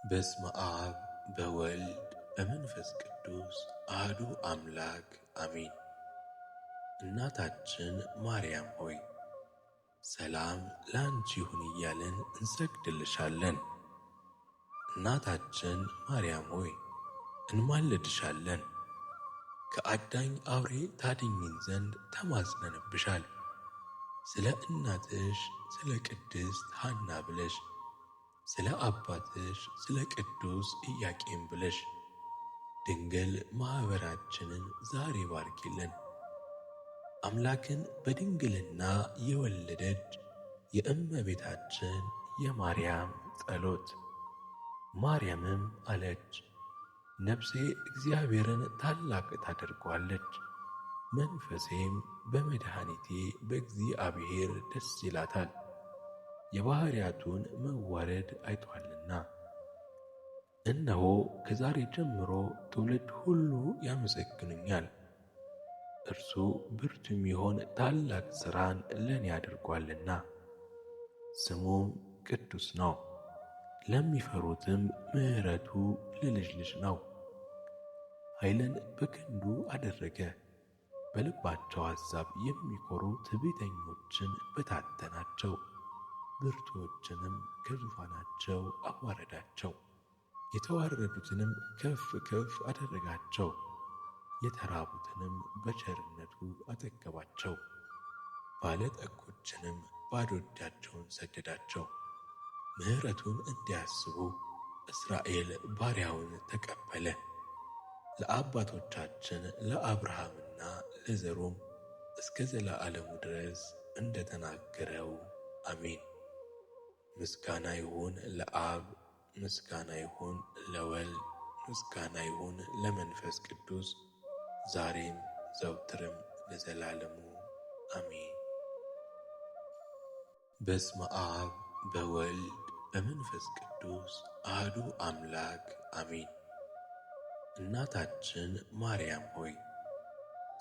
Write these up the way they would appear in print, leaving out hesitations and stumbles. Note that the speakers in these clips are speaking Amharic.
በስመ አብ በወልድ በመንፈስ ቅዱስ አሐዱ አምላክ አሜን። እናታችን ማርያም ሆይ ሰላም ላንቺ ይሁን እያልን እንሰግድልሻለን። እናታችን ማርያም ሆይ እንማልድሻለን። ከአዳኝ አውሬ ታድኝን ዘንድ ተማጽነንብሻል። ስለ እናትሽ ስለ ቅድስት ሐና ብለሽ ስለ አባትሽ ስለ ቅዱስ ኢያቄም ብለሽ ድንግል ማኅበራችንን ዛሬ ባርኪልን። አምላክን በድንግልና የወለደች የእመቤታችን የማርያም ጸሎት። ማርያምም አለች፣ ነፍሴ እግዚአብሔርን ታላቅ ታደርገዋለች፣ መንፈሴም በመድኃኒቴ በእግዚአብሔር ደስ ይላታል፣ የባሕርያቱን መዋረድ አይቶአልና። እነሆ ከዛሬ ጀምሮ ትውልድ ሁሉ ያመሰግኑኛል። እርሱ ብርቱ የሚሆን ታላቅ ሥራን ለእኔ አድርጓልና፣ ስሙም ቅዱስ ነው። ለሚፈሩትም ምሕረቱ ለልጅ ልጅ ነው። ኃይልን በክንዱ አደረገ፣ በልባቸው አሳብ የሚኮሩ ትዕቢተኞችን በታተናቸው፣ ብርቱዎችንም ከዙፋናቸው አዋረዳቸው። የተዋረዱትንም ከፍ ከፍ አደረጋቸው፣ የተራቡትንም በቸርነቱ አጠገባቸው። ባለጠጎችንም ባዶ እጃቸውን ሰደዳቸው። ምሕረቱን እንዲያስቡ እስራኤል ባሪያውን ተቀበለ። ለአባቶቻችን ለአብርሃምና ለዘሩም እስከ ዘለዓለሙ ድረስ እንደተናገረው አሜን። ምስጋና ይሁን ለአብ፣ ምስጋና ይሁን ለወልድ፣ ምስጋና ይሁን ለመንፈስ ቅዱስ ዛሬም ዘውትርም ለዘላለሙ አሜን። በስመ አብ በወልድ በመንፈስ ቅዱስ አሐዱ አምላክ አሜን። እናታችን ማርያም ሆይ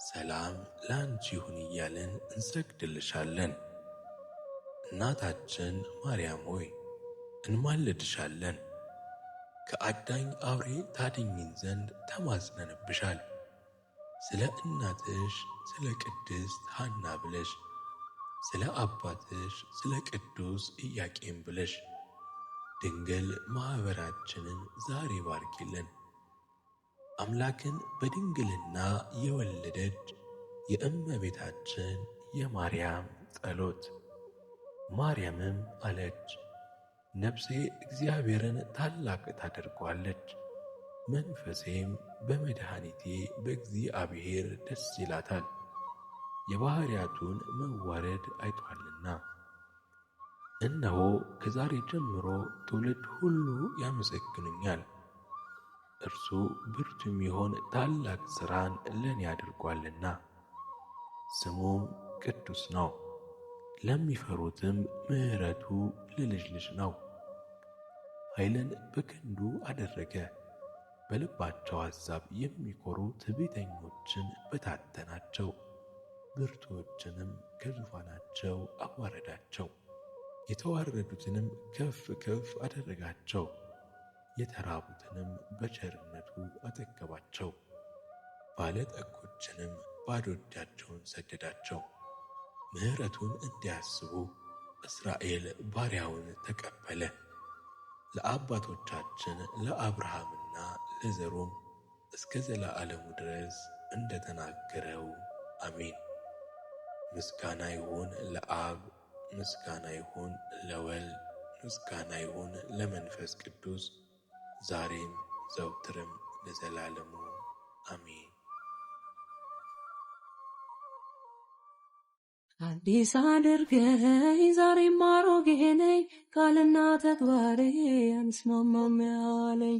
ሰላም ላንቺ ይሁን እያልን እንሰግድልሻለን። እናታችን ማርያም ሆይ እንማልድሻለን። ከአዳኝ አውሬ ታድኝን ዘንድ ተማጽነንብሻል። ስለ እናትሽ ስለ ቅድስት ሐና ብለሽ ስለ አባትሽ ስለ ቅዱስ ኢያቄም ብለሽ ድንግል ማኅበራችንን ዛሬ ባርኪልን። አምላክን በድንግልና የወለደች የእመቤታችን የማርያም ጸሎት። ማርያምም አለች፣ ነፍሴ እግዚአብሔርን ታላቅ ታደርገዋለች፣ መንፈሴም በመድኃኒቴ በእግዚአብሔር ደስ ይላታል፣ የባሕርያቱን መዋረድ አይቶአልና። እነሆ ከዛሬ ጀምሮ ትውልድ ሁሉ ያመሰግኑኛል። እርሱ ብርቱ የሚሆን ታላቅ ሥራን ለእኔ አድርጓልና፣ ስሙም ቅዱስ ነው። ለሚፈሩትም ምሕረቱ ለልጅ ልጅ ነው። ኃይልን በክንዱ አደረገ፣ በልባቸው አሳብ የሚኮሩ ትዕቢተኞችን በታተናቸው፣ ብርቱዎችንም ከዙፋናቸው አዋረዳቸው። የተዋረዱትንም ከፍ ከፍ አደረጋቸው፣ የተራቡትንም በቸርነቱ አጠገባቸው። ባለጠጎችንም ባዶ እጃቸውን ሰደዳቸው። ምሕረቱን እንዲያስቡ እስራኤል ባሪያውን ተቀበለ። ለአባቶቻችን ለአብርሃምና ለዘሩም እስከ ዘለዓለሙ ድረስ እንደተናገረው አሜን። ምስጋና ይሁን ለአብ፣ ምስጋና ይሁን ለወልድ፣ ምስጋና ይሁን ለመንፈስ ቅዱስ ዛሬም ዘውትርም ለዘላለሙ አሜን። አዲስ አድርገኝ ዛሬም አሮጌ ነኝ፣ ቃልና ተግባሬ አንስማማም ያለኝ